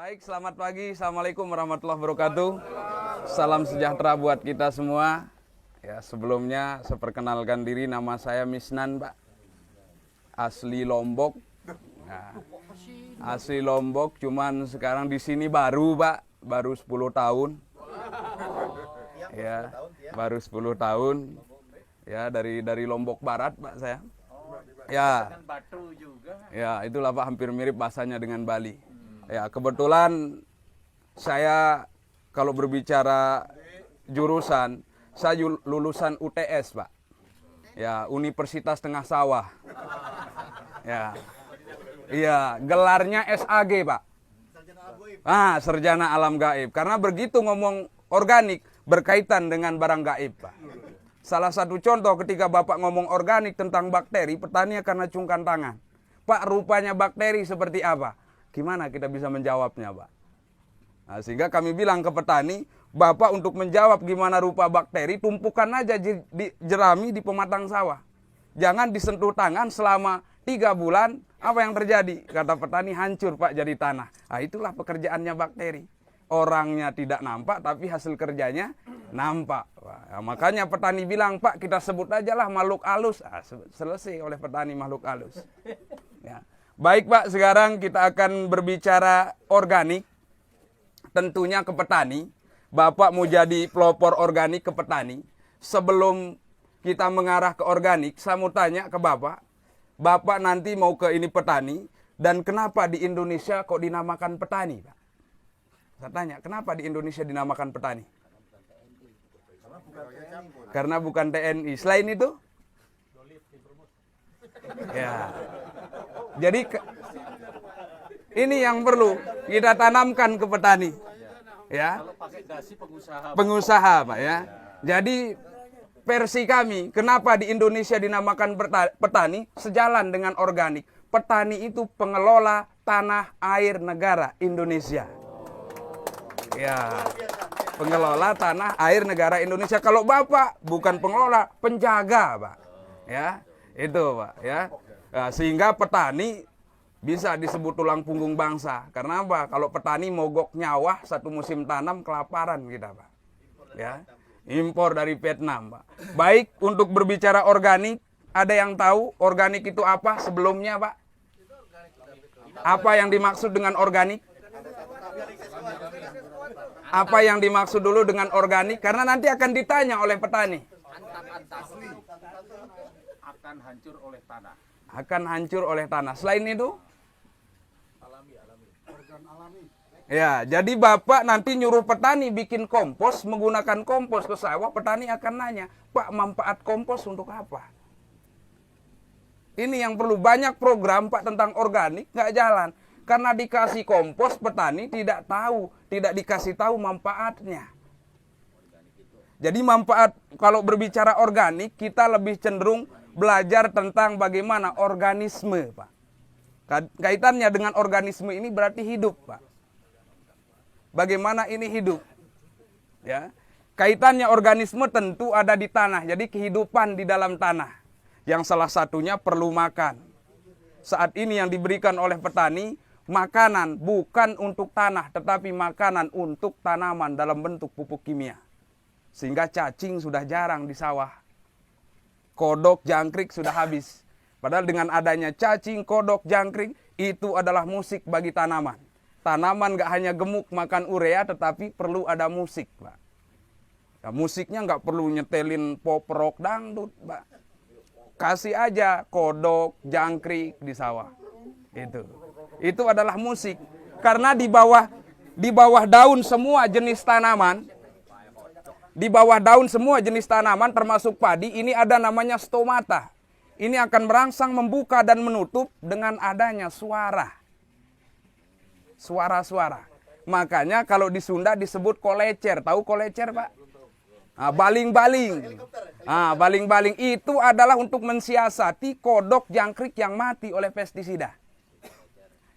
Baik, selamat pagi. Assalamualaikum warahmatullahi wabarakatuh. Salam sejahtera buat kita semua. Ya, sebelumnya saya perkenalkan diri, nama saya Misnan, Pak. Asli Lombok. Nah, asli Lombok, cuman sekarang di sini baru, Pak. Baru 10 tahun. Ya, baru 10 tahun. Ya, dari Lombok Barat, Pak, saya. Ya. Ya, itulah Pak, hampir mirip bahasanya dengan Bali. Ya, kebetulan saya kalau berbicara jurusan, saya lulusan UTS, Pak. Ya, Universitas Tengah Sawah. Ya. Iya, gelarnya SAG, Pak. Sarjana Alam Gaib. Karena begitu ngomong organik berkaitan dengan barang gaib, Pak. Salah satu contoh ketika Bapak ngomong organik tentang bakteri, petani akan acungkan tangan. Pak, rupanya bakteri seperti apa? Gimana kita bisa menjawabnya, Pak? Nah, sehingga kami bilang ke petani, Bapak untuk menjawab gimana rupa bakteri, tumpukan aja jerami di pematang sawah. Jangan disentuh tangan selama 3 bulan, apa yang terjadi? Kata petani, hancur, Pak, jadi tanah. Nah, itulah pekerjaannya bakteri. Orangnya tidak nampak, tapi hasil kerjanya nampak. Nah, makanya petani bilang, Pak, kita sebut aja lah makhluk halus. Selesai oleh petani makhluk halus. Ya. Baik, Pak, sekarang kita akan berbicara organik. Tentunya ke petani. Bapak mau jadi pelopor organik ke petani. Sebelum kita mengarah ke organik, saya mau tanya ke Bapak. Bapak nanti mau ke ini petani. Dan kenapa di Indonesia kok dinamakan petani, Pak? Saya tanya, kenapa di Indonesia dinamakan petani? Karena bukan TNI. Selain itu? Ya. Jadi ini yang perlu kita tanamkan ke petani. Ya. Pengusaha, Pak, ya. Jadi versi kami, kenapa di Indonesia dinamakan petani? Sejalan dengan organik. Petani itu pengelola tanah air negara Indonesia. Ya. Pengelola tanah air negara Indonesia. Kalau Bapak bukan pengelola, penjaga, Pak. Ya. Itu, Pak, ya. Nah, sehingga petani bisa disebut tulang punggung bangsa. Karena apa? Kalau petani mogok nyawa satu musim tanam, kelaparan kita, Pak. Ya. Impor dari Vietnam, Pak. Baik, untuk berbicara organik, ada yang tahu organik itu apa sebelumnya, Pak? Apa yang dimaksud dengan organik? Apa yang dimaksud dulu dengan organik? Karena nanti akan ditanya oleh petani. Akan hancur oleh tanah. Akan hancur oleh tanah. Selain itu? Ya, jadi Bapak nanti nyuruh petani bikin kompos, menggunakan kompos ke sawah, petani akan nanya, Pak, manfaat kompos untuk apa? Ini yang perlu, banyak program, Pak, tentang organik, nggak jalan. Karena dikasih kompos, petani tidak tahu, tidak dikasih tahu manfaatnya. Jadi manfaat, kalau berbicara organik, kita lebih cenderung belajar tentang bagaimana organisme, Pak. Kaitannya dengan organisme ini berarti hidup, Pak. Bagaimana ini hidup? Ya. Kaitannya organisme tentu ada di tanah. Jadi kehidupan di dalam tanah. Yang salah satunya perlu makan. Saat ini yang diberikan oleh petani, makanan bukan untuk tanah, tetapi makanan untuk tanaman dalam bentuk pupuk kimia. Sehingga cacing sudah jarang di sawah. Kodok, jangkrik sudah habis. Padahal dengan adanya cacing, kodok, jangkrik, itu adalah musik bagi tanaman. Tanaman gak hanya gemuk makan urea, tetapi perlu ada musik, Pak. Ya, musiknya gak perlu nyetelin pop, rock, dangdut, Pak. Kasih aja kodok, jangkrik di sawah. Itu adalah musik. Karena di bawah daun semua jenis tanaman, termasuk padi, ini ada namanya stomata. Ini akan merangsang, membuka dan menutup dengan adanya suara. Suara-suara. Makanya kalau di Sunda disebut kolecer. Tahu kolecer, Pak? Baling-baling. Baling-baling itu adalah untuk mensiasati kodok jangkrik yang mati oleh pestisida.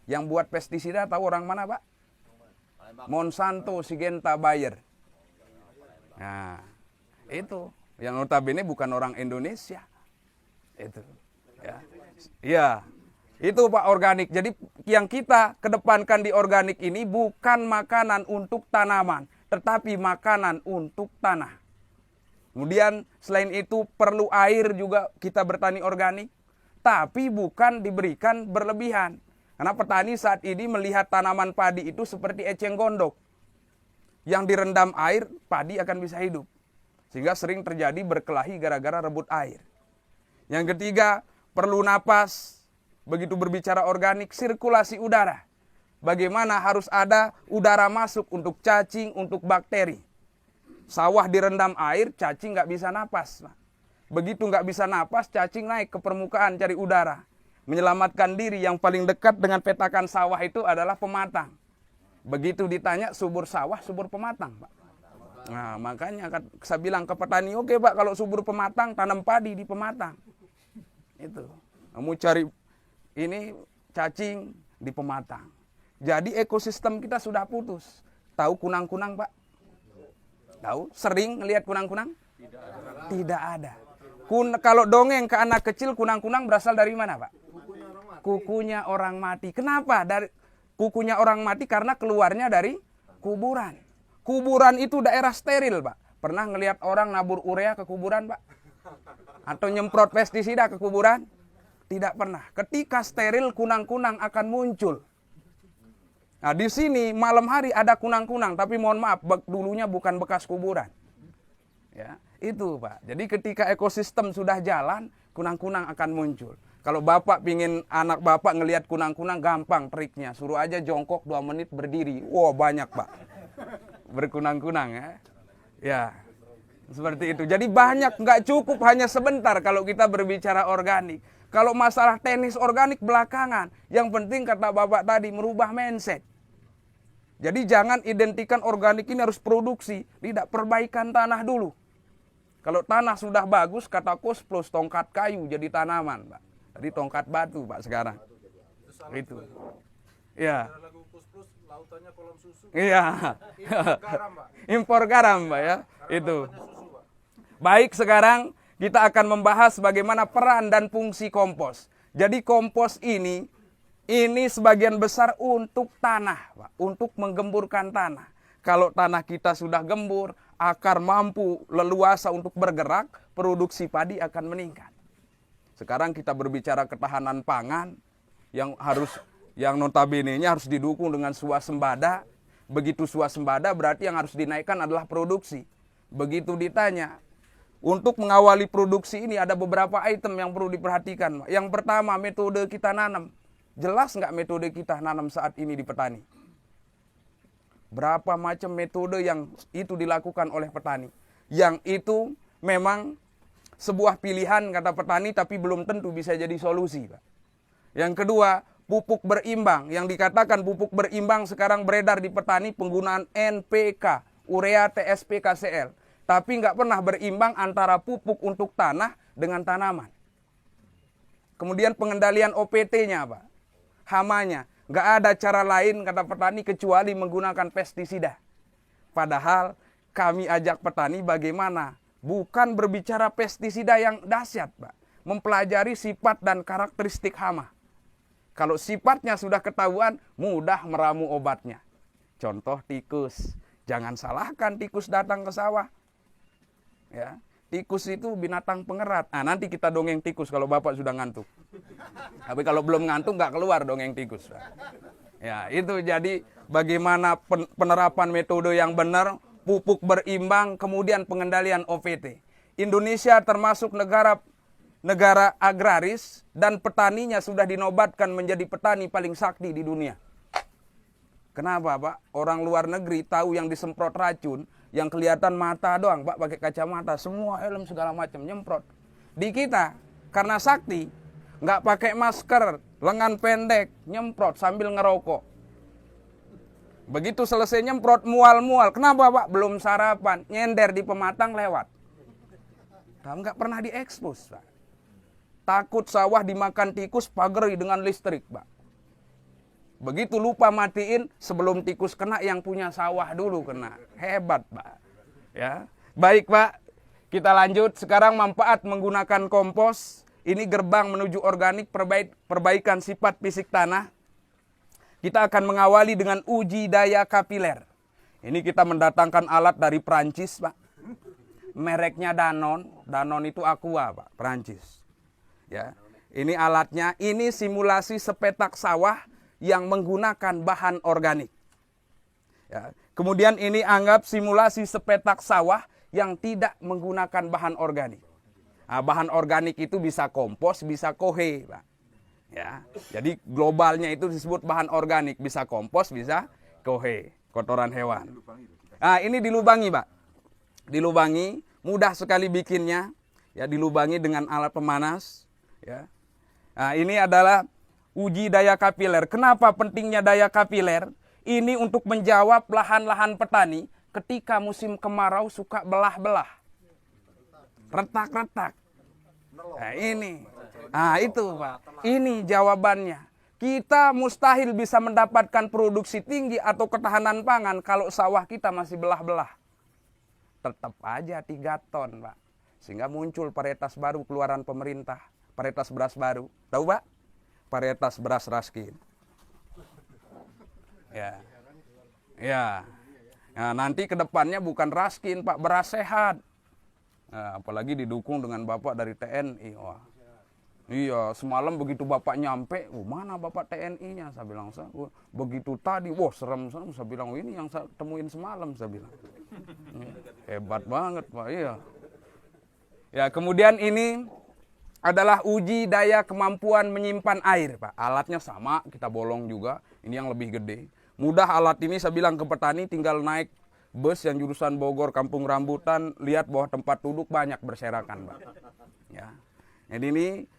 Yang buat pestisida tahu orang mana, Pak? Monsanto, Syngenta, Bayer. Nah, itu. Yang notabene bukan orang Indonesia. Itu. Ya. Iya. Itu Pak organik. Jadi yang kita kedepankan di organik ini bukan makanan untuk tanaman, tetapi makanan untuk tanah. Kemudian selain itu perlu air juga kita bertani organik, tapi bukan diberikan berlebihan. Karena petani saat ini melihat tanaman padi itu seperti eceng gondok. Yang direndam air, padi akan bisa hidup. Sehingga sering terjadi berkelahi gara-gara rebut air. Yang ketiga, perlu napas. Begitu berbicara organik, sirkulasi udara. Bagaimana harus ada udara masuk untuk cacing, untuk bakteri. Sawah direndam air, cacing nggak bisa napas. Begitu nggak bisa napas, cacing naik ke permukaan cari udara. Menyelamatkan diri, yang paling dekat dengan petakan sawah itu adalah pematang. Begitu ditanya subur sawah, subur pematang, Pak. Nah, makanya saya bilang ke petani, oke Pak, kalau subur pematang, tanam padi di pematang. Itu. Kamu cari ini cacing di pematang. Jadi ekosistem kita sudah putus. Tahu kunang-kunang, Pak? Tahu? Sering ngelihat kunang-kunang? Tidak ada. Kalau dongeng ke anak kecil, kunang-kunang berasal dari mana, Pak? Kukunya orang mati. Kenapa? Kukunya orang mati karena keluarnya dari kuburan. Kuburan itu daerah steril, Pak. Pernah ngelihat orang nabur urea ke kuburan, Pak? Atau nyemprot pestisida ke kuburan? Tidak pernah. Ketika steril, kunang-kunang akan muncul. Nah, di sini malam hari ada kunang-kunang, tapi mohon maaf, dulunya bukan bekas kuburan. Ya, itu, Pak. Jadi ketika ekosistem sudah jalan, kunang-kunang akan muncul. Kalau Bapak pingin anak Bapak ngelihat kunang-kunang, gampang triknya. Suruh aja jongkok 2 menit berdiri. Wow, banyak, Pak. Berkunang-kunang, ya. Ya, seperti itu. Jadi banyak, nggak cukup hanya sebentar kalau kita berbicara organik. Kalau masalah teknis organik belakangan. Yang penting kata Bapak tadi, merubah mindset. Jadi jangan identikan organik ini harus produksi. Tidak, perbaikan tanah dulu. Kalau tanah sudah bagus, kata Kus plus tongkat kayu jadi tanaman, Pak. Jadi tongkat batu, Pak, sekarang. Itu. Ya. Lautannya kolam susu. Iya. Impor garam, Pak. Impor garam, Pak, ya. Itu. Baik, sekarang kita akan membahas bagaimana peran dan fungsi kompos. Jadi kompos ini sebagian besar untuk tanah, Pak, untuk menggemburkan tanah. Kalau tanah kita sudah gembur, akar mampu leluasa untuk bergerak, produksi padi akan meningkat. Sekarang kita berbicara ketahanan pangan yang notabene-nya harus didukung dengan swasembada. Begitu swasembada berarti yang harus dinaikkan adalah produksi. Begitu ditanya, untuk mengawali produksi ini ada beberapa item yang perlu diperhatikan. Yang pertama, metode kita nanam. Jelas nggak metode kita nanam saat ini di petani? Berapa macam metode yang itu dilakukan oleh petani. Yang itu memang sebuah pilihan kata petani, tapi belum tentu bisa jadi solusi, Pak. Yang kedua, pupuk berimbang. Yang dikatakan pupuk berimbang sekarang beredar di petani penggunaan NPK, urea, TSP, KCL. Tapi nggak pernah berimbang antara pupuk untuk tanah dengan tanaman. Kemudian pengendalian OPT-nya, Pak. Hamanya. Nggak ada cara lain kata petani kecuali menggunakan pestisida. Padahal kami ajak petani bagaimana bukan berbicara pestisida yang dahsyat, Pak. Mempelajari sifat dan karakteristik hama. Kalau sifatnya sudah ketahuan, mudah meramu obatnya. Contoh tikus. Jangan salahkan tikus datang ke sawah. Ya, tikus itu binatang pengerat. Nah, nanti kita dongeng tikus kalau Bapak sudah ngantuk. Tapi kalau belum ngantuk, nggak keluar dongeng tikus, Pak. Ya, itu jadi bagaimana penerapan metode yang benar, pupuk berimbang, kemudian pengendalian OPT. Indonesia termasuk negara agraris dan petaninya sudah dinobatkan menjadi petani paling sakti di dunia. Kenapa, Pak? Orang luar negeri tahu yang disemprot racun, yang kelihatan mata doang, Pak, pakai kacamata, semua helm segala macam nyemprot. Di kita, karena sakti, nggak pakai masker, lengan pendek, nyemprot sambil ngerokok. Begitu selesai nyemprot, mual-mual. Kenapa, Pak? Belum sarapan, nyender di pematang lewat. Nggak pernah diekspos, Pak. Takut sawah dimakan tikus, pageri dengan listrik, Pak. Begitu lupa matiin, sebelum tikus kena yang punya sawah dulu kena. Hebat, Pak. Ya. Baik, Pak. Kita lanjut. Sekarang manfaat menggunakan kompos. ini gerbang menuju organik, perbaikan sifat fisik tanah. Kita akan mengawali dengan uji daya kapiler. Ini kita mendatangkan alat dari Prancis, Pak. Mereknya Danone. Danone itu Aqua, Pak, Prancis. Ya. Ini alatnya, ini simulasi sepetak sawah yang menggunakan bahan organik. Ya. Kemudian ini anggap simulasi sepetak sawah yang tidak menggunakan bahan organik. Nah, bahan organik itu bisa kompos, bisa kohe, Pak. Ya, jadi globalnya itu disebut bahan organik, bisa kompos, bisa kohe, kotoran hewan. Nah, ini dilubangi, Pak. Dilubangi, mudah sekali bikinnya. Ya, dilubangi dengan alat pemanas. Ya. Nah, ini adalah uji daya kapiler. Kenapa pentingnya daya kapiler? Ini untuk menjawab lahan-lahan petani ketika musim kemarau suka belah-belah. Retak-retak. Nah, ini. Nah, itu, Pak. Ini jawabannya. Kita mustahil bisa mendapatkan produksi tinggi atau ketahanan pangan kalau sawah kita masih belah-belah. Tetap aja 3 ton, Pak. Sehingga muncul varietas baru keluaran pemerintah. Varietas beras baru. Tahu, Pak? Varietas beras Raskin. Ya. Ya. Nah, nanti ke depannya bukan Raskin, Pak, beras sehat. Nah, apalagi didukung dengan Bapak dari TNI. Wah. Iya, semalam begitu Bapak nyampe, mana Bapak TNI-nya? Saya bilang, begitu tadi, wah serem-serem. Saya bilang, ini yang saya temuin semalam, saya bilang. Hebat banget, Pak, iya. Ya, kemudian ini adalah uji daya kemampuan menyimpan air, Pak. Alatnya sama, kita bolong juga. Ini yang lebih gede. Mudah alat ini, saya bilang ke petani, tinggal naik bus yang jurusan Bogor, Kampung Rambutan, lihat bahwa tempat duduk banyak berserakan, Pak. Ya. Jadi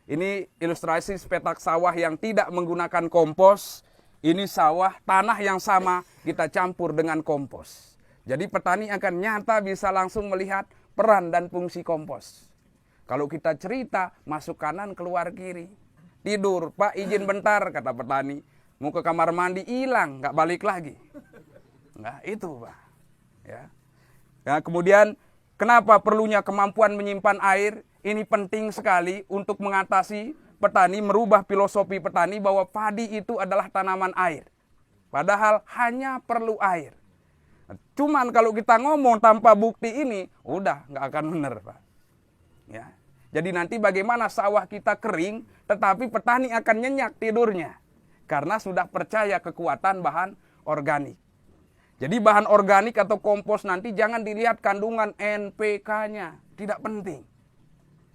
ini ilustrasi sepetak sawah yang tidak menggunakan kompos. Ini sawah, tanah yang sama kita campur dengan kompos. Jadi petani akan nyata bisa langsung melihat peran dan fungsi kompos. Kalau kita cerita, masuk kanan, keluar kiri. Tidur, Pak izin bentar, kata petani. Mau ke kamar mandi, hilang, nggak balik lagi. Nah itu, Pak. Ya. Nah, kemudian kenapa perlunya kemampuan menyimpan air? Ini penting sekali untuk mengatasi petani, merubah filosofi petani bahwa padi itu adalah tanaman air. Padahal hanya perlu air. Cuman kalau kita ngomong tanpa bukti ini, udah nggak akan benar, Pak. Ya. Jadi nanti bagaimana sawah kita kering, tetapi petani akan nyenyak tidurnya. Karena sudah percaya kekuatan bahan organik. Jadi bahan organik atau kompos nanti jangan dilihat kandungan NPK-nya. Tidak penting.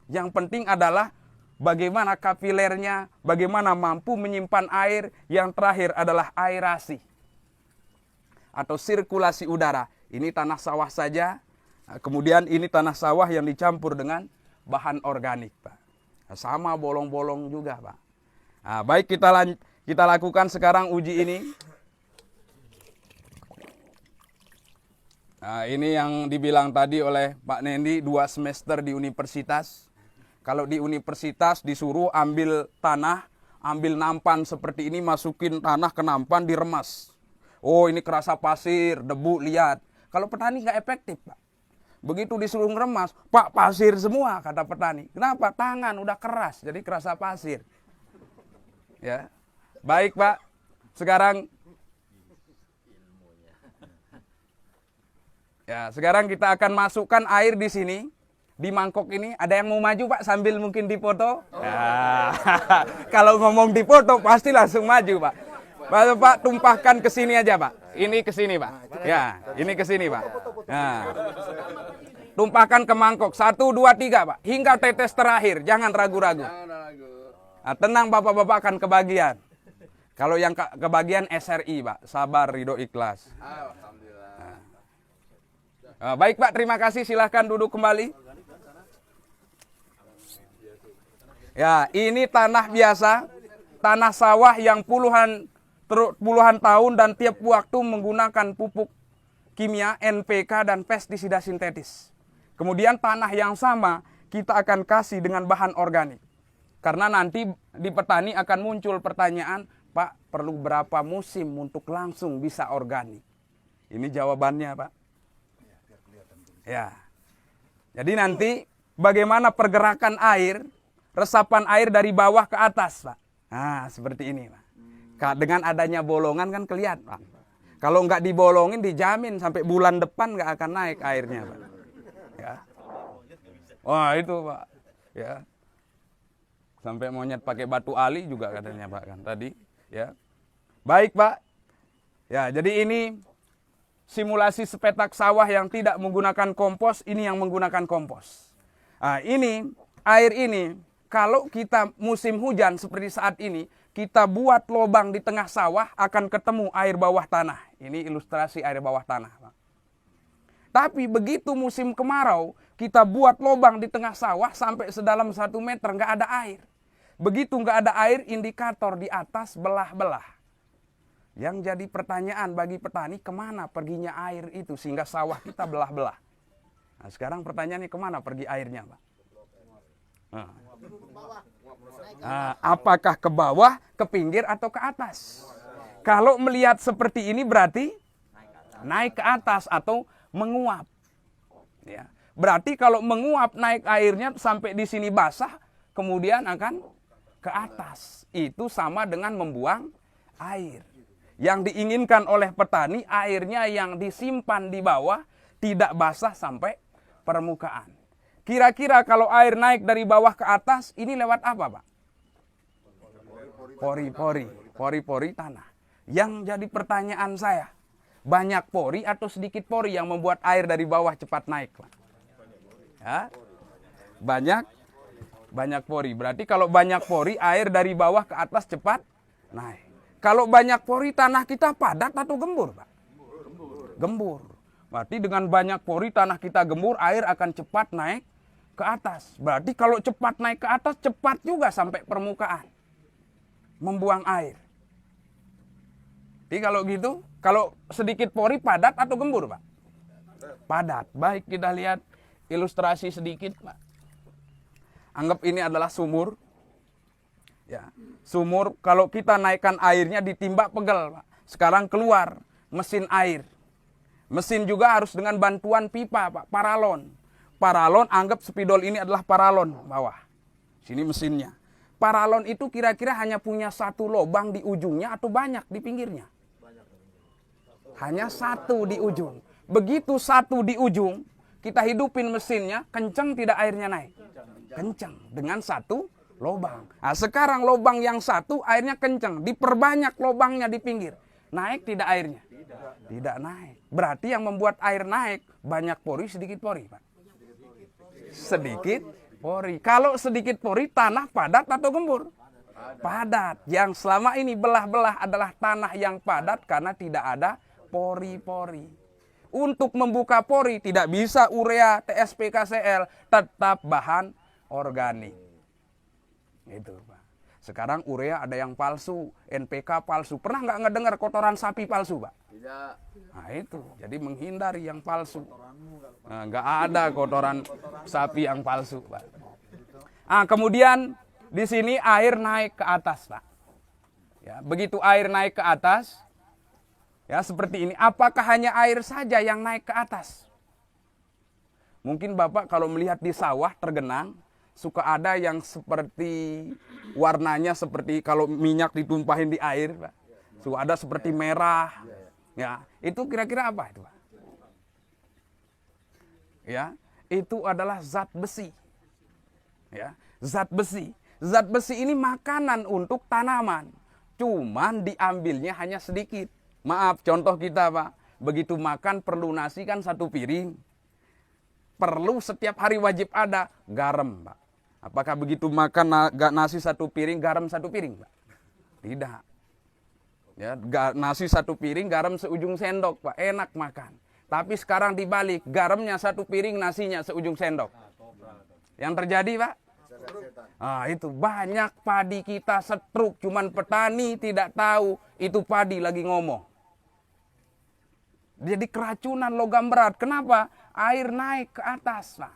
Yang penting adalah bagaimana kapilernya, bagaimana mampu menyimpan air. Yang terakhir adalah aerasi atau sirkulasi udara. Ini tanah sawah saja. Kemudian ini tanah sawah yang dicampur dengan bahan organik, Pak. Sama bolong-bolong juga, Pak. Nah, baik, kita lakukan sekarang uji ini. Nah, ini yang dibilang tadi oleh Pak Nendi, 2 semester di universitas. Kalau di universitas disuruh ambil tanah, ambil nampan seperti ini, masukin tanah ke nampan, diremas. Oh, ini kerasa pasir, debu, lihat. Kalau petani nggak efektif, Pak. Begitu disuruh ngeremas, Pak, pasir semua, kata petani. Kenapa? Tangan udah keras, jadi kerasa pasir. Ya, baik, Pak. Sekarang kita akan masukkan air di sini. Di mangkok ini, ada yang mau maju, Pak, sambil mungkin dipoto? Ya. Kalau ngomong dipoto, pasti langsung maju, Pak. Pak, tumpahkan ke sini aja, Pak. Ini ke sini, Pak. Ya, ini ke sini, Pak. Nah. Tumpahkan ke mangkok. 1, 2, 3, Pak. Hingga tetes terakhir. Jangan ragu-ragu. Nah, tenang, Bapak-bapak akan kebagian. Kalau yang kebagian SRI, Pak. Sabar, ridho, ikhlas. Nah, baik, Pak. Terima kasih. Silahkan duduk kembali. Ya, ini tanah biasa, tanah sawah yang puluhan tahun dan tiap waktu menggunakan pupuk kimia, NPK, dan pestisida sintetis. Kemudian tanah yang sama kita akan kasih dengan bahan organik. Karena nanti di petani akan muncul pertanyaan, Pak, perlu berapa musim untuk langsung bisa organik? Ini jawabannya, Pak. Ya. Jadi nanti bagaimana pergerakan air, resapan air dari bawah ke atas, Pak. Nah, seperti ini, Pak. Dengan adanya bolongan kan kelihatan, Pak. Kalau nggak dibolongin dijamin sampai bulan depan nggak akan naik airnya, Pak. Ya. Wah, itu, Pak. Ya. Sampai monyet pakai batu ali juga katanya, Pak, kan tadi, ya. Baik, Pak. Ya, jadi ini simulasi sepetak sawah yang tidak menggunakan kompos, ini yang menggunakan kompos. Nah, ini air ini kalau kita musim hujan seperti saat ini, kita buat lubang di tengah sawah akan ketemu air bawah tanah. Ini ilustrasi air bawah tanah, Pak. Tapi begitu musim kemarau, kita buat lubang di tengah sawah sampai sedalam 1 meter, nggak ada air. Begitu nggak ada air, indikator di atas belah-belah. Yang jadi pertanyaan bagi petani, kemana perginya air itu sehingga sawah kita belah-belah. Nah, sekarang pertanyaannya kemana pergi airnya, Pak? Apakah ke bawah, ke pinggir, atau ke atas? Kalau melihat seperti ini berarti naik ke atas atau menguap. Ya. Berarti kalau menguap naik airnya sampai di sini basah, kemudian akan ke atas. Itu sama dengan membuang air. Yang diinginkan oleh petani, airnya yang disimpan di bawah tidak basah sampai permukaan. Kira-kira kalau air naik dari bawah ke atas, ini lewat apa, Pak? Pori-pori tanah. Yang jadi pertanyaan saya, banyak pori atau sedikit pori yang membuat air dari bawah cepat naik, Pak? Ya? Banyak pori. Berarti kalau banyak pori, air dari bawah ke atas cepat naik. Kalau banyak pori, tanah kita padat atau gembur, Pak? Gembur. Berarti dengan banyak pori, tanah kita gembur, air akan cepat naik ke atas. Berarti kalau cepat naik ke atas, cepat juga sampai permukaan. Membuang air. Jadi kalau gitu, kalau sedikit pori, padat atau gembur, Pak? Padat. Baik, kita lihat ilustrasi sedikit, Pak. Anggap ini adalah sumur. Ya, sumur kalau kita naikkan airnya ditimba pegel, Pak. Sekarang keluar mesin air. Mesin juga harus dengan bantuan pipa, Pak, paralon. Paralon, anggap spidol ini adalah paralon bawah. Sini mesinnya. Paralon itu kira-kira hanya punya 1 lubang di ujungnya atau banyak di pinggirnya? Hanya 1 di ujung. Begitu 1 di ujung, kita hidupin mesinnya, kencang tidak airnya naik? Kencang, dengan 1 lubang. Nah, sekarang lubang yang 1 airnya kencang, diperbanyak lubangnya di pinggir. Naik tidak airnya? Tidak naik. Berarti yang membuat air naik banyak pori, sedikit pori, Pak? Sedikit pori. Kalau sedikit pori, tanah padat atau gembur? Padat. Yang selama ini belah-belah adalah tanah yang padat karena tidak ada pori-pori. Untuk membuka pori tidak bisa urea, TSP, KCl, tetap bahan organik. Itu, Pak. Sekarang urea ada yang palsu, NPK palsu. Pernah nggak ngedengar kotoran sapi palsu, Pak? Tidak. Nah itu, jadi menghindari yang palsu. Nah, nggak ada kotoran sapi yang palsu, Pak. Nah, kemudian di sini air naik ke atas, Pak. Ya, begitu air naik ke atas, ya seperti ini. Apakah hanya air saja yang naik ke atas? Mungkin Bapak kalau melihat di sawah tergenang, suka ada yang seperti warnanya seperti kalau minyak ditumpahin di air, Pak. Suka ada seperti merah. Ya, itu kira-kira apa itu, Pak? Ya, itu adalah zat besi. Ya, zat besi. Zat besi ini makanan untuk tanaman. Cuman diambilnya hanya sedikit. Maaf, contoh kita, Pak. Begitu makan perlu nasi kan 1 piring. Perlu setiap hari wajib ada garam, Pak. Apakah begitu makan nasi 1 piring, garam 1 piring, Pak? Tidak. Ya, nasi 1 piring, garam seujung sendok, Pak. Enak makan. Tapi sekarang dibalik, garamnya 1 piring, nasinya seujung sendok. Yang terjadi, Pak? Ah, itu banyak padi kita setruk, cuman petani tidak tahu itu padi lagi ngomong. Jadi keracunan logam berat. Kenapa? Air naik ke atas, Pak.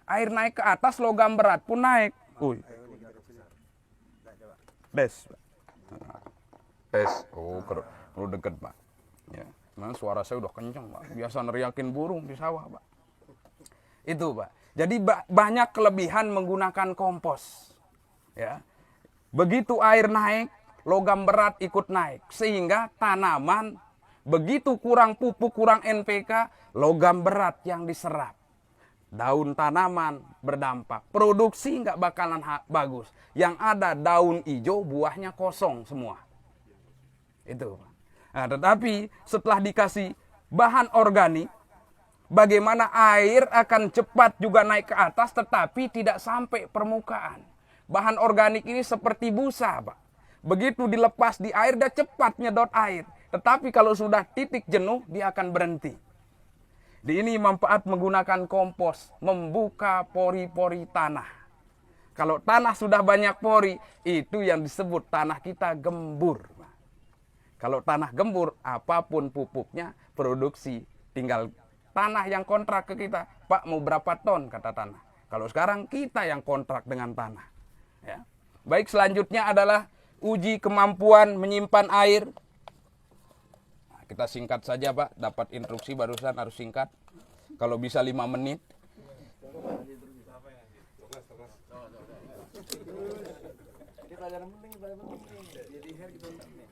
Air naik ke atas, logam berat pun naik. Tes. Oh, perlu deket, Pak. Ya. Nah, suara saya udah kencang, Pak. Biasa neriakin burung di sawah, Pak. Itu, Pak. Jadi banyak kelebihan menggunakan kompos. Ya. Begitu air naik, logam berat ikut naik. Sehingga tanaman begitu kurang pupuk, kurang NPK, logam berat yang diserap. Daun tanaman berdampak. Produksi nggak bakalan bagus. Yang ada daun hijau, buahnya kosong semua. Itu. Nah, tetapi setelah dikasih bahan organik, bagaimana air akan cepat juga naik ke atas tetapi tidak sampai permukaan. Bahan organik ini seperti busa, Pak. Begitu dilepas di air, dia cepat nyedot air. Tetapi kalau sudah titik jenuh, dia akan berhenti. Di ini manfaat menggunakan kompos, membuka pori-pori tanah. Kalau tanah sudah banyak pori, itu yang disebut tanah kita gembur. Kalau tanah gembur, apapun pupuknya, produksi. Tinggal tanah yang kontrak ke kita. Pak, mau berapa ton, kata tanah. Kalau sekarang kita yang kontrak dengan tanah. Ya. Baik, selanjutnya adalah uji kemampuan menyimpan air. Nah, kita singkat saja, Pak. Dapat instruksi barusan harus singkat. Kalau bisa 5 menit.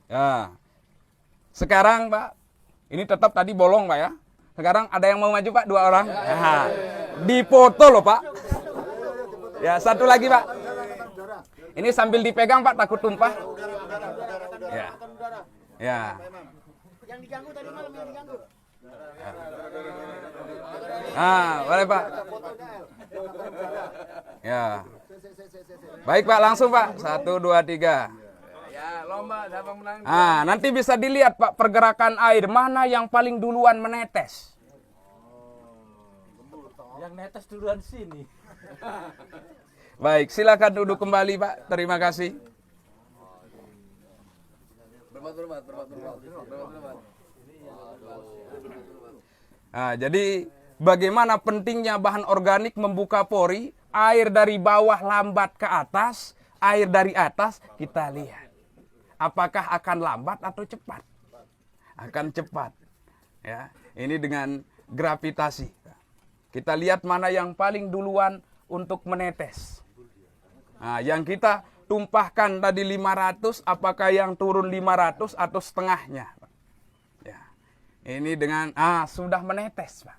Ya. Sekarang, Pak, ini tetap tadi bolong, Pak ya. Sekarang ada yang mau maju, Pak, 2 orang. Nah, dipoto loh, Pak. Ya, satu lagi, Pak. Ini sambil dipegang, Pak, takut tumpah. Ya. Ya. Yang diganggu tadi malam yang diganggu. Ah, boleh, Pak. Ya. Baik, Pak, langsung, Pak. 1 2 3. Ya, lomba siapa menang? Ah, nanti bisa dilihat, Pak, pergerakan air mana yang paling duluan menetes. Yang netes duluan sini. Baik, silakan duduk kembali, Pak. Terima kasih. Nah, jadi bagaimana pentingnya bahan organik membuka pori, air dari bawah lambat ke atas, air dari atas kita lihat. Apakah akan lambat atau cepat? Akan cepat. Ya, ini dengan gravitasi. Kita lihat mana yang paling duluan untuk menetes. Nah, yang kita tumpahkan tadi 500, apakah yang turun 500 atau setengahnya? Ya. Ini dengan sudah menetes, Pak.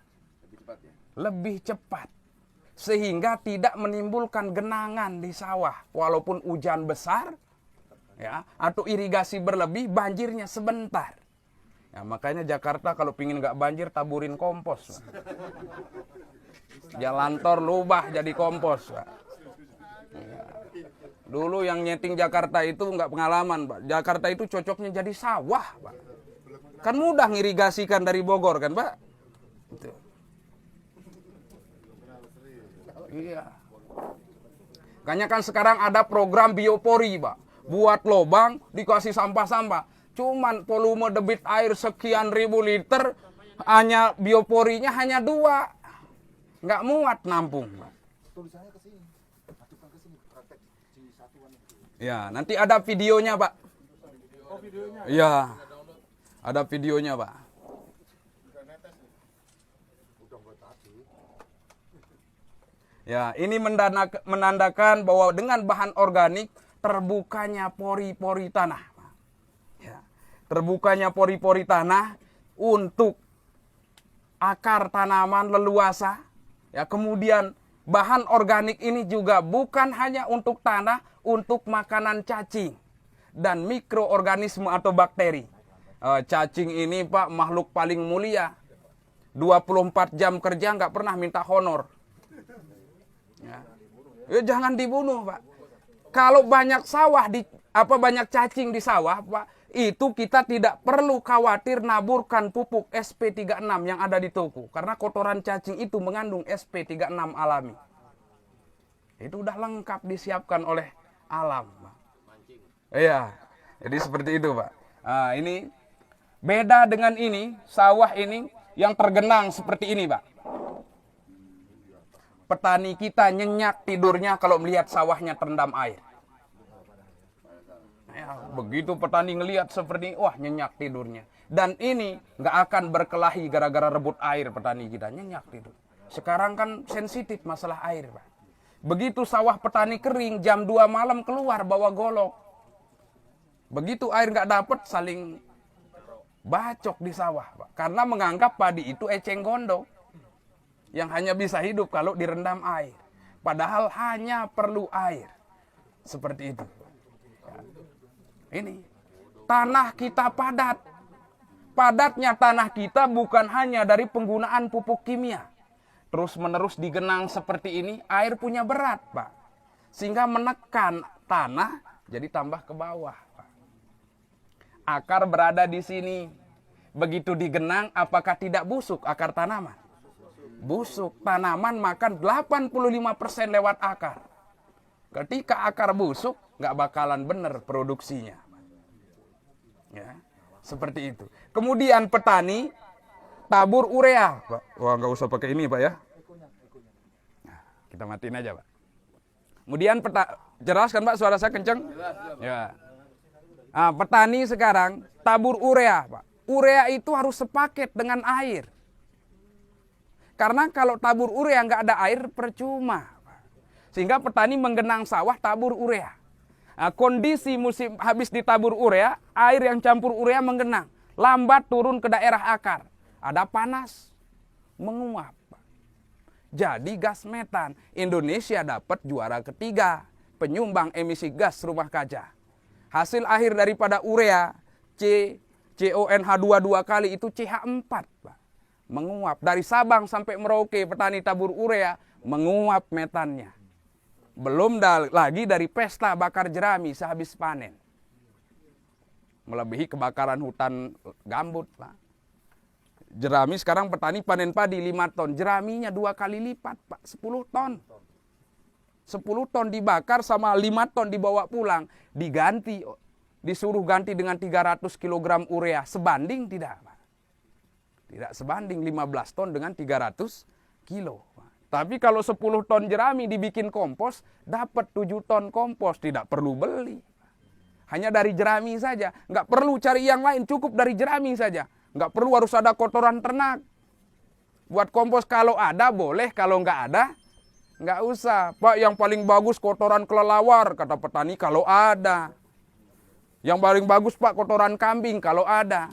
Lebih cepat. Sehingga tidak menimbulkan genangan di sawah walaupun hujan besar, ya, atau irigasi berlebih, banjirnya sebentar. Ya, makanya Jakarta kalau pingin nggak banjir, taburin kompos, Pak. Jalan tol lubah jadi kompos, Pak. Ya. Dulu yang nyeting Jakarta itu nggak pengalaman, Pak. Jakarta itu cocoknya jadi sawah, Pak. Kan mudah ngirigasikan dari Bogor, kan, Pak? Itu. Iya. Makanya kan sekarang ada program biopori, Pak. Buat lobang, dikasih sampah-sampah. Cuman volume debit air sekian ribu liter, hanya bioporinya hanya 2. Nggak muat nampung, Pak. Tulisannya ke sini. Masukkan ke sini. Praktek di satuan itu. Ya, nanti ada videonya, Pak. Oh, videonya. Iya. Ada videonya, Pak. Ya, ini menandakan bahwa dengan bahan organik terbukanya pori-pori tanah. Ya, terbukanya pori-pori tanah untuk akar tanaman leluasa. Ya, kemudian bahan organik ini juga bukan hanya untuk tanah, untuk makanan cacing dan mikroorganisme atau bakteri. Cacing ini, Pak, makhluk paling mulia. 24 jam kerja nggak pernah minta honor. Ya, jangan dibunuh, Pak. Kalau banyak sawah banyak cacing di sawah, Pak, itu kita tidak perlu khawatir naburkan pupuk SP36 yang ada di toko, karena kotoran cacing itu mengandung SP36 alami. Itu udah lengkap disiapkan oleh alam, Pak. Iya. Jadi seperti itu, Pak. Nah, ini beda dengan ini, sawah ini yang tergenang seperti ini, Pak. Petani kita nyenyak tidurnya kalau melihat sawahnya terendam air. Ya, begitu petani ngelihat seperti ini, wah, nyenyak tidurnya. Dan ini nggak akan berkelahi gara-gara rebut air, petani kita nyenyak tidur. Sekarang kan sensitif masalah air, Pak. Begitu sawah petani kering, jam 2 malam keluar bawa golok. Begitu air nggak dapat, saling bacok di sawah, Pak. Karena menganggap padi itu eceng gondok yang hanya bisa hidup kalau direndam air. Padahal hanya perlu air. Seperti itu. Ini tanah kita padat. Padatnya tanah kita bukan hanya dari penggunaan pupuk kimia. Terus-menerus digenang seperti ini, air punya berat, Pak. Sehingga menekan tanah jadi tambah ke bawah, Pak. Akar berada di sini. Begitu digenang, apakah tidak busuk akar tanaman? Busuk. Tanaman makan 85% lewat akar. Ketika akar busuk, nggak bakalan benar produksinya. Ya, seperti itu. Kemudian petani tabur urea, Pak. Wah, nggak usah pakai ini, Pak ya. Nah, kita matiin aja, Pak. Kemudian jelas kan, Pak, suara saya kenceng? Ya. Nah, petani sekarang tabur urea, Pak. Urea itu harus sepaket dengan air. Karena kalau tabur urea nggak ada air, percuma. Sehingga petani menggenang sawah tabur urea. Nah, kondisi musim habis ditabur urea, air yang campur urea menggenang. Lambat turun ke daerah akar. Ada panas, menguap. Jadi gas metan, Indonesia dapat juara ketiga. Penyumbang emisi gas rumah kaca. Hasil akhir daripada urea, CONH2 2 kali itu CH4, Pak. Menguap. Dari Sabang sampai Merauke, petani tabur urea, menguap metannya. Belum lagi dari pesta bakar jerami sehabis panen. Melebihi kebakaran hutan gambut, Pak. Jerami sekarang petani panen padi 5 ton. Jeraminya 2 kali lipat, Pak. 10 ton. 10 ton dibakar sama 5 ton dibawa pulang. Diganti, disuruh ganti dengan 300 kg urea. Sebanding tidak, Pak? Tidak sebanding 15 ton dengan 300 kilo. Tapi kalau 10 ton jerami dibikin kompos, dapat 7 ton kompos. Tidak perlu beli. Hanya dari jerami saja. Nggak perlu cari yang lain, cukup dari jerami saja. Nggak perlu harus ada kotoran ternak. Buat kompos kalau ada boleh, kalau nggak ada, nggak usah. Pak, yang paling bagus kotoran kelelawar, kata petani, kalau ada. Yang paling bagus, Pak, kotoran kambing, kalau ada.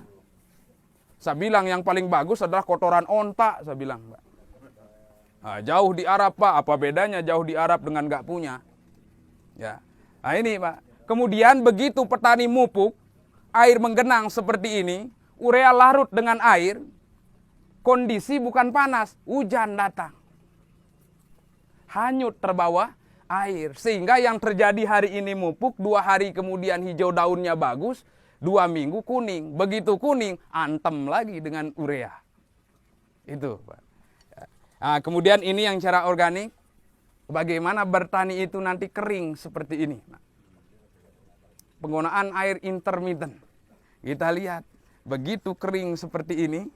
Saya bilang yang paling bagus adalah kotoran onta, saya bilang, Pak. Nah, jauh di Arab, Pak. Apa bedanya jauh di Arab dengan nggak punya? Ya. Nah ini, Pak. Kemudian begitu petani mupuk, air menggenang seperti ini, urea larut dengan air, kondisi bukan panas, hujan datang. Hanyut terbawa air. Sehingga yang terjadi hari ini mupuk, 2 hari kemudian hijau daunnya bagus, 2 minggu kuning. Begitu kuning, antem lagi dengan urea. Itu, Pak. Nah, kemudian ini yang cara organik, bagaimana bertani itu nanti kering seperti ini. Penggunaan air intermittent. Kita lihat, begitu kering seperti ini,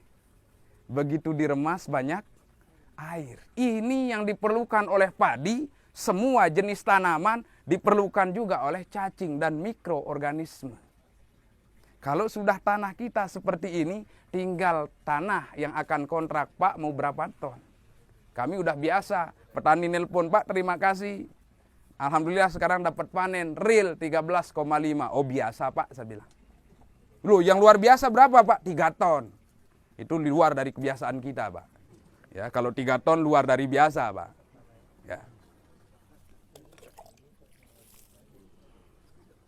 begitu diremas banyak air. Ini yang diperlukan oleh padi, semua jenis tanaman diperlukan juga oleh cacing dan mikroorganisme. Kalau sudah tanah kita seperti ini, tinggal tanah yang akan kontrak, Pak, mau berapa ton. Kami udah biasa, petani nelpon, Pak, terima kasih. Alhamdulillah sekarang dapat panen real 13,5. Oh biasa, Pak, saya bilang. Loh, yang luar biasa berapa, Pak? 3 ton. Itu di luar dari kebiasaan kita, Pak. Ya, kalau 3 ton luar dari biasa, Pak. Ya.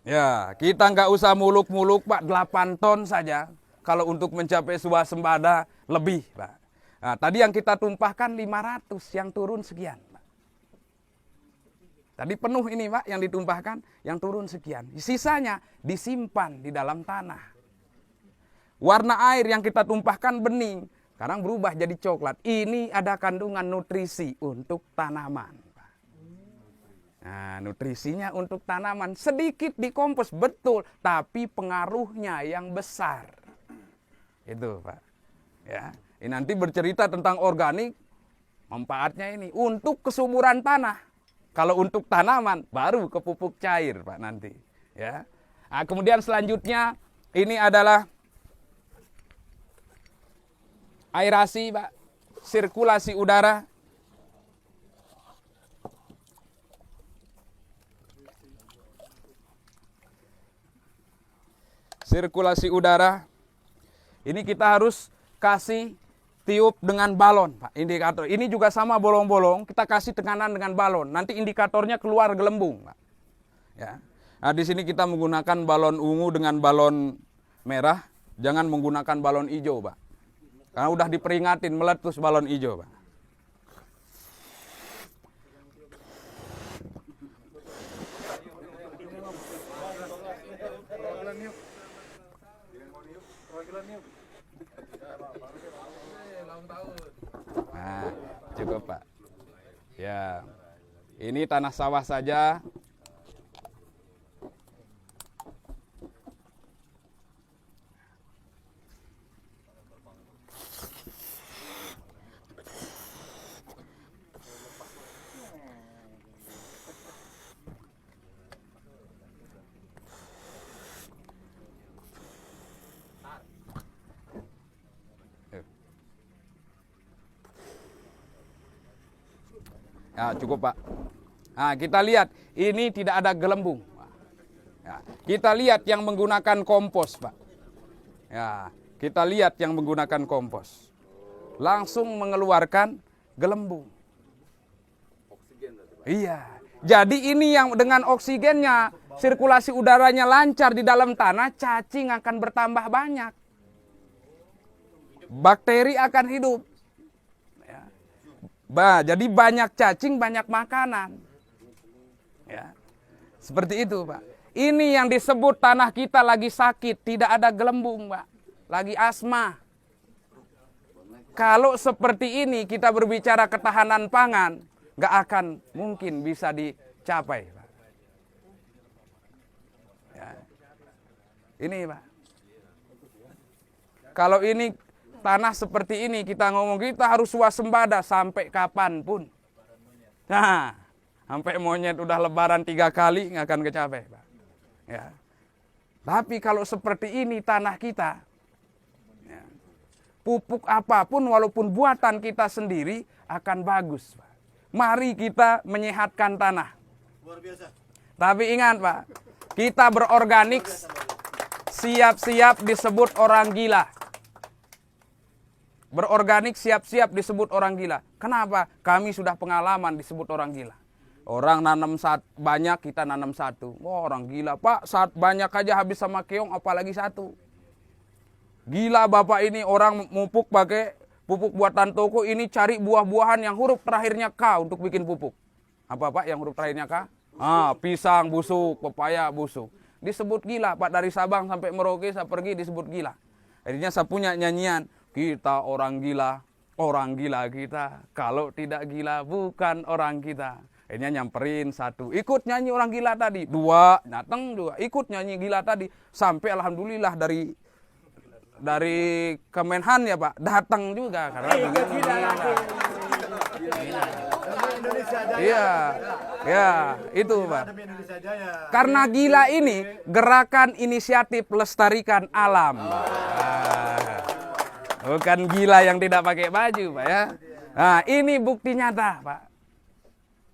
Ya, kita nggak usah muluk-muluk, Pak, 8 ton saja. Kalau untuk mencapai swasembada lebih, Pak. Nah, tadi yang kita tumpahkan 500, yang turun sekian, Pak. Tadi penuh ini, Pak, yang ditumpahkan, yang turun sekian. Sisanya disimpan di dalam tanah. Warna air yang kita tumpahkan bening, sekarang berubah jadi coklat. Ini ada kandungan nutrisi untuk tanaman, Pak. Nah, nutrisinya untuk tanaman sedikit dikompos, betul, tapi pengaruhnya yang besar. Itu, Pak. Ya. Ini nanti bercerita tentang organik, manfaatnya ini untuk kesuburan tanah. Kalau untuk tanaman baru ke pupuk cair, Pak, nanti. Ya. Nah, kemudian selanjutnya ini adalah aerasi, Pak, sirkulasi udara. sirkulasi udara. Ini kita harus kasih tiup dengan balon, Pak, indikator. Ini juga sama bolong-bolong, kita kasih tekanan dengan balon. Nanti indikatornya keluar gelembung, Pak. Ya. Nah, di sini kita menggunakan balon ungu dengan balon merah, jangan menggunakan balon hijau, Pak. Karena udah diperingatin meletus balon hijau, Pak. Nah, cukup, Pak. Ya. Ini tanah sawah saja. Ya, cukup, Pak. Nah, kita lihat ini tidak ada gelembung. Ya, kita lihat yang menggunakan kompos, Pak. Ya, kita lihat yang menggunakan kompos. Langsung mengeluarkan gelembung. Iya. Jadi ini yang dengan oksigennya, sirkulasi udaranya lancar di dalam tanah, cacing akan bertambah banyak. Bakteri akan hidup. Jadi banyak cacing, banyak makanan. Ya. Seperti itu, Pak. Ini yang disebut tanah kita lagi sakit, tidak ada gelembung, Pak. Lagi asma. Kalau seperti ini kita berbicara ketahanan pangan, nggak akan mungkin bisa dicapai, Pak. Ya. Ini, Pak. Kalau ini tanah seperti ini kita ngomong, kita harus waspada sampai kapanpun. Nah, sampai monyet udah lebaran 3 kali nggak akan kecapai, Pak. Ya. Tapi kalau seperti ini tanah kita, ya, pupuk apapun walaupun buatan kita sendiri akan bagus, Pak. Mari kita menyehatkan tanah. Luar biasa. Tapi ingat, Pak, kita berorganik siap-siap disebut orang gila. Berorganik siap-siap disebut orang gila. Kenapa? Kami sudah pengalaman disebut orang gila. Orang nanam banyak, kita nanam satu. Wah, orang gila, Pak. Saat banyak aja habis sama keong, apalagi satu. Gila Bapak ini, orang mupuk pakai pupuk buatan toko, ini cari buah-buahan yang huruf terakhirnya K untuk bikin pupuk. Apa, Pak, yang huruf terakhirnya K? Pisang busuk, pepaya busuk. Disebut gila, Pak. Dari Sabang sampai Merauke saya pergi disebut gila. Akhirnya saya punya nyanyian. Kita orang gila kita. Kalau tidak gila bukan orang kita. Akhirnya nyamperin satu, ikut nyanyi orang gila tadi. 2, datang 2, ikut nyanyi gila tadi. Sampai alhamdulillah dari Kemenhan ya, Pak, datang juga. Karena iya, ya itu, Pak. Karena gila ini gerakan inisiatif lestarikan alam, bukan gila yang tidak pakai baju, Pak, ya. Nah, ini bukti nyata, Pak.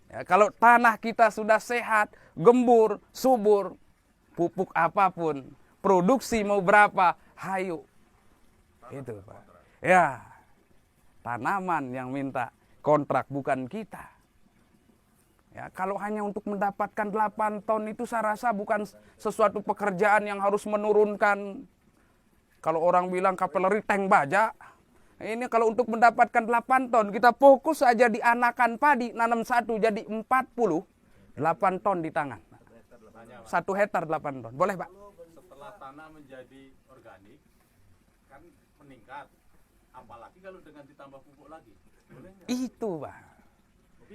Ya, kalau tanah kita sudah sehat, gembur, subur, pupuk apapun, produksi mau berapa, hayu. Itu, Pak. Ya, tanaman yang minta kontrak, bukan kita. Ya, kalau hanya untuk mendapatkan 8 ton itu saya rasa bukan sesuatu pekerjaan yang harus menurunkan. Kalau orang bilang kapeleri tank baja, ini kalau untuk mendapatkan 8 ton, kita fokus saja di anakan padi, nanam 1 jadi 40, 8 ton di tangan. 1 hektar 8 ton, boleh, Pak? Setelah tanah menjadi organik, kan meningkat. Apalagi kalau dengan ditambah pupuk lagi. Boleh nggak? Itu, Pak.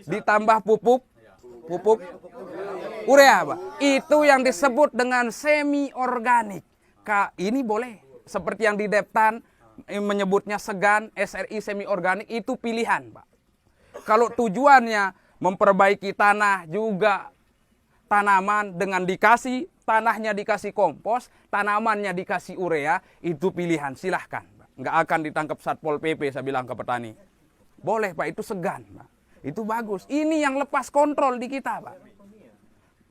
Ditambah pupuk urea, Pak. Itu yang disebut dengan semi organik. Ini boleh. Seperti yang di Deptan menyebutnya segan, SRI semi organik, itu pilihan, Pak. Kalau tujuannya memperbaiki tanah juga tanaman dengan dikasih, tanahnya dikasih kompos, tanamannya dikasih urea, itu pilihan, silahkan, Pak. Nggak akan ditangkap Satpol PP, saya bilang ke petani. Boleh, Pak, itu segan, Pak. Itu bagus. Ini yang lepas kontrol di kita, Pak.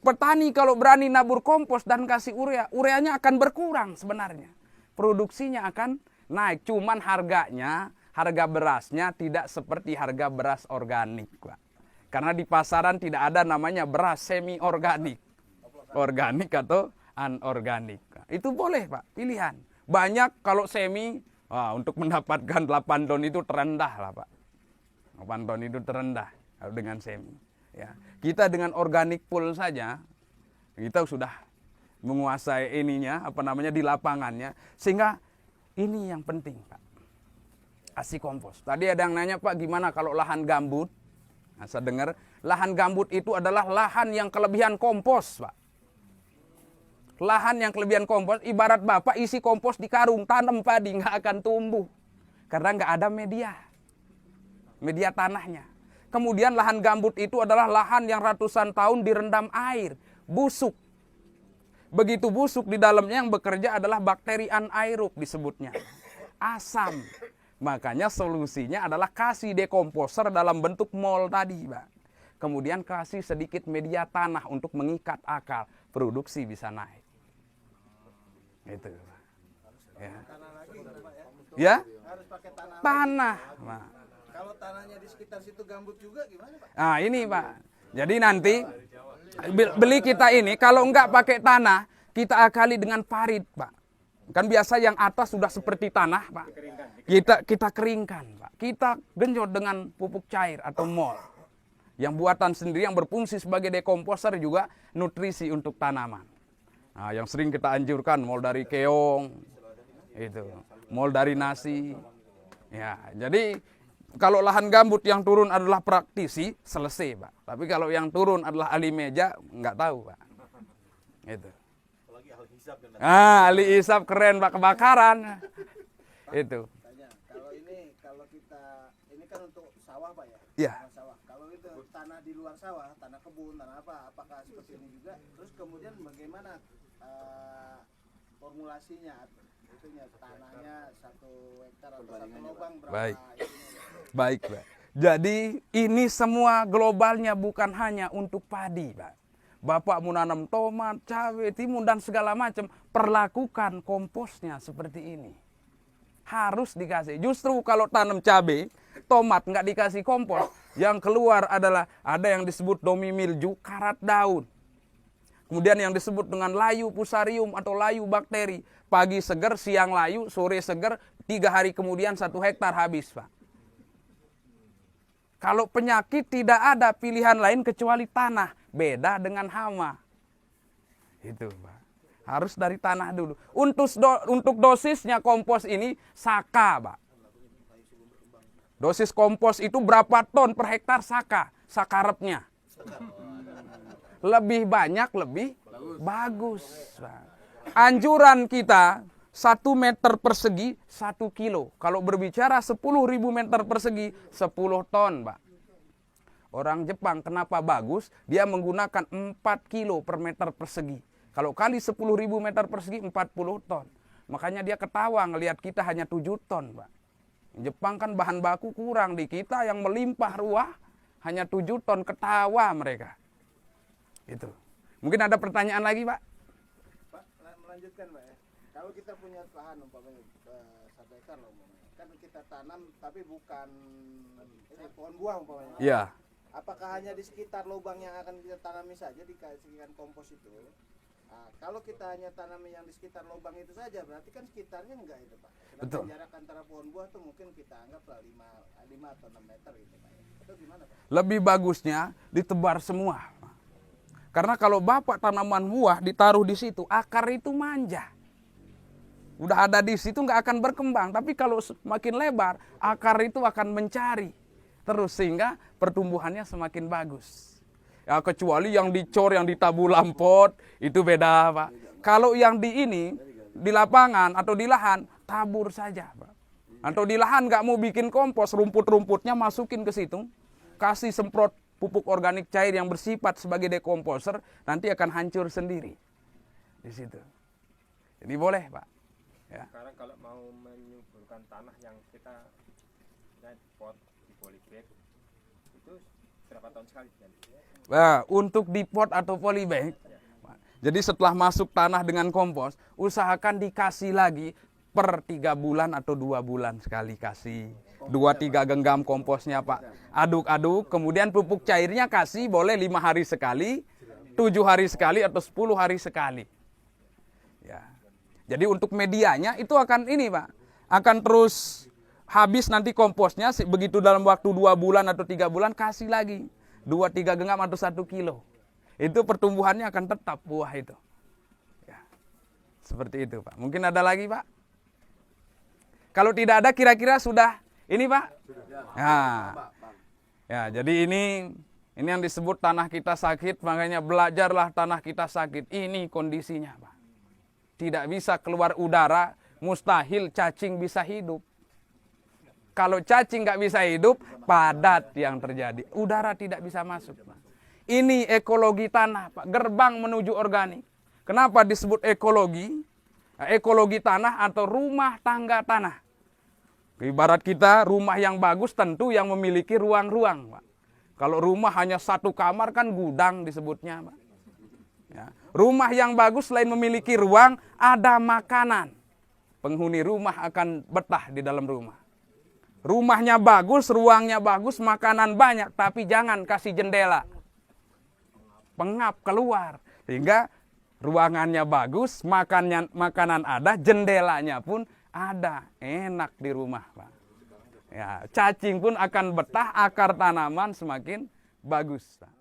Petani kalau berani nabur kompos dan kasih urea, ureanya akan berkurang sebenarnya. Produksinya akan naik, cuman harga berasnya tidak seperti harga beras organik, Pak. Karena di pasaran tidak ada namanya beras semi organik. Organik atau anorganik. Itu boleh, Pak, pilihan. Banyak kalau semi, untuk mendapatkan 8 ton itu terendah lah, Pak. 8 ton itu terendah kalau dengan semi. Ya. Kita dengan organik full saja, kita sudah menguasai ininya, di lapangannya. Sehingga ini yang penting, Pak. Kasih kompos. Tadi ada yang nanya, Pak, gimana kalau lahan gambut? Nah, saya dengar, lahan gambut itu adalah lahan yang kelebihan kompos, Pak. Lahan yang kelebihan kompos, ibarat Bapak isi kompos di karung, tanam padi, nggak akan tumbuh. Karena nggak ada media tanahnya. Kemudian lahan gambut itu adalah lahan yang ratusan tahun direndam air, busuk. Begitu busuk, di dalamnya yang bekerja adalah bakteri anaerob disebutnya. Asam. Makanya solusinya adalah kasih dekomposer dalam bentuk mol tadi, Pak. Kemudian kasih sedikit media tanah untuk mengikat akar, produksi bisa naik. Itu. Ya. Ya? Harus pakai tanah. Tanah. Nah. Kalau tanahnya di sekitar situ gambut juga gimana, Pak? Nah ini, Pak. Jadi nanti beli kita ini kalau enggak pakai tanah, kita akali dengan parit, Pak. Kan biasa yang atas sudah seperti tanah, Pak. Kita keringkan, Pak. Kita genjot dengan pupuk cair atau mol. Yang buatan sendiri yang berfungsi sebagai dekomposer juga nutrisi untuk tanaman. Nah, yang sering kita anjurkan mol dari keong, itu, mol dari nasi. Ya, jadi kalau lahan gambut yang turun adalah praktisi, selesai, Pak. Tapi kalau yang turun adalah ahli meja, nggak tahu, Pak. Itu. Ahli hisab keren, Pak, kebakaran. Itu. Tanya, kalau kita ini kan untuk sawah, Pak, ya? Iya. Tanah sawah. Kalau itu tanah di luar sawah, tanah kebun, tanah apa, apakah seperti ini juga? Terus kemudian bagaimana formulasinya? Itunya tanahnya 1 hektar atau 1 lubang berapa? Baik. Itunya? Baik, Pak. Jadi ini semua globalnya bukan hanya untuk padi, Pak. Bapak mau nanam tomat, cabai, timun, dan segala macam, perlakukan komposnya seperti ini. Harus dikasih. Justru kalau tanam cabai, tomat nggak dikasih kompos, yang keluar adalah ada yang disebut domi mildew, karat daun. Kemudian yang disebut dengan layu fusarium atau layu bakteri. Pagi seger, siang layu, sore seger, 3 hari kemudian 1 hektar habis, Pak. Kalau penyakit tidak ada pilihan lain kecuali tanah. Beda dengan hama. Itu, Pak. Harus dari tanah dulu. Untuk dosisnya kompos ini saka, Pak. Dosis kompos itu berapa ton per hektar saka? Sakarepnya. Lebih banyak, lebih bagus, Pak. Anjuran kita 1 meter persegi 1 kilo. Kalau berbicara 10.000 meter persegi 10 ton, Pak. Orang Jepang kenapa bagus? Dia menggunakan 4 kilo per meter persegi. Kalau kali 10.000 meter persegi 40 ton. Makanya dia ketawa ngelihat kita hanya 7 ton, Pak. Jepang kan bahan baku kurang, di kita yang melimpah ruah hanya 7 ton, ketawa mereka. Itu. Mungkin ada pertanyaan lagi, Pak? Pak, melanjutkan, Pak, ya. Kalau kita punya lahan umpamanya 1 hektar loh, umpamanya. Kan kita tanam tapi bukan ini, pohon buah umpamanya. Iya. Apakah hanya di sekitar lubang yang akan kita tanami saja dikasihkan kompos itu? Nah, kalau kita hanya tanami yang di sekitar lubang itu saja, berarti kan sekitarnya enggak itu, Pak. Betul. Jarak antara pohon buah tuh mungkin kita anggaplah 5 atau 6 meter gitu, Pak. Itu gimana, Pak? Lebih bagusnya ditebar semua. Karena kalau Bapak tanaman buah ditaruh di situ, akar itu manja. Udah ada di situ nggak akan berkembang. Tapi kalau semakin lebar, akar itu akan mencari. Terus sehingga pertumbuhannya semakin bagus. Ya kecuali yang dicor, yang ditabu lampot, itu beda, Pak. Kalau yang di lapangan atau di lahan, tabur saja, Pak. Atau di lahan nggak mau bikin kompos, rumput-rumputnya masukin ke situ. Kasih semprot pupuk organik cair yang bersifat sebagai dekomposer, nanti akan hancur sendiri di situ. Ini boleh, Pak. Ya. Sekarang kalau mau menyuburkan tanah yang kita pot di polybag, itu Berapa tahun sekali? Nah, untuk di pot atau polybag, jadi setelah masuk tanah dengan kompos, usahakan dikasih lagi per 3 bulan atau 2 bulan sekali kasih. 2-3 genggam komposnya Pak. Aduk-aduk, kemudian pupuk cairnya kasih boleh 5 hari sekali, 7 hari sekali atau 10 hari sekali. Ya. Jadi untuk medianya itu akan ini Pak, akan terus habis nanti komposnya, begitu dalam waktu 2 bulan atau 3 bulan kasih lagi 2-3 genggam atau 1 kilo. Itu pertumbuhannya akan tetap buah itu. Ya. Seperti itu Pak. Mungkin ada lagi Pak? Kalau tidak ada kira-kira sudah ini Pak? Nah. Ya, jadi ini yang disebut tanah kita sakit, makanya belajarlah tanah kita sakit. Ini kondisinya Pak. Tidak bisa keluar udara, mustahil cacing bisa hidup. Kalau cacing nggak bisa hidup, padat yang terjadi. Udara tidak bisa masuk Pak. Ini ekologi tanah, Pak. Gerbang menuju organik. Kenapa disebut ekologi? Ekologi tanah atau rumah tangga tanah. Ibarat kita rumah yang bagus tentu yang memiliki ruang-ruang, Pak. Kalau rumah hanya 1 kamar kan gudang disebutnya, Pak. Ya. Rumah yang bagus selain memiliki ruang, ada makanan. Penghuni rumah akan betah di dalam rumah. Rumahnya bagus, ruangnya bagus, makanan banyak, tapi jangan kasih jendela. Pengap keluar, sehingga ruangannya bagus, makanan ada, jendelanya pun ada, enak di rumah Pak. Ya, cacing pun akan betah, akar tanaman semakin bagus Pak.